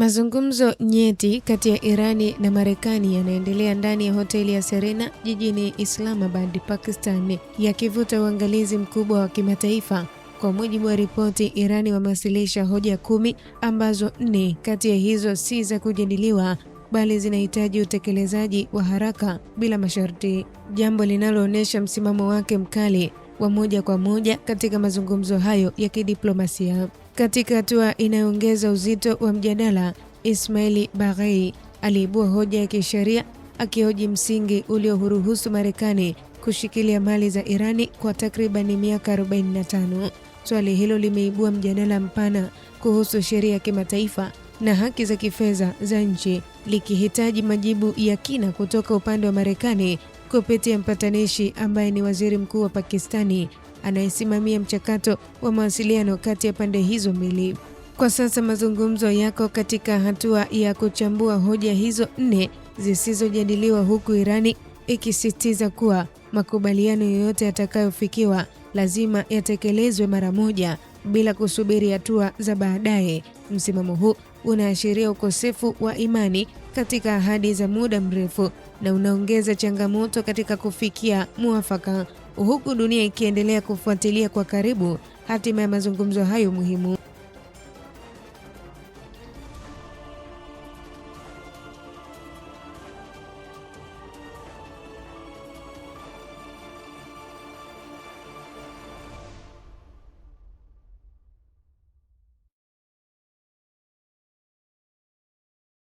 Mazungumzo nyeti kati ya Irani na Marekani yanaendelea ndani ya hoteli ya Serena jijini Islamabad, Pakistan, yakivuta uangalizi mkubwa wa kimataifa. Kwa mujibu wa ripoti, Irani wamewasilisha hoja 10 ambazo 4 kati ya hizo si za kujadiliwa bali zinahitaji utekelezaji wa haraka bila masharti, jambo linaloonyesha msimamo wake mkali wa moja kwa moja katika mazungumzo hayo ya kidiplomasia. Katika hatua inayoongeza uzito wa mjadala, Ismail Baghei aliibua hoja ya kisheria akihoji msingi ulioruhusu Marekani kushikilia mali za Irani kwa takriban miaka 45. Swali hilo limeibua mjadala mpana kuhusu sheria ya kimataifa na haki za kifedha za nchi, likihitaji majibu ya kina kutoka upande wa Marekani kupitia mpatanishi ambaye ni Waziri Mkuu wa Pakistani anayesimamia mchakato wa mawasiliano kati ya pande hizo mbili. Kwa sasa mazungumzo yako katika hatua ya kuchambua hoja hizo 4 zisizojadiliwa, huku Irani ikisisitiza kuwa makubaliano yoyote yatakayofikiwa lazima yatekelezwe mara moja bila kusubiri hatua za baadaye. Msimamo huu unaashiria ukosefu wa imani katika ahadi za muda mrefu na unaongeza changamoto katika kufikia muafaka, huku dunia ikiendelea kufuatilia kwa karibu hatima ya mazungumzo hayo muhimu.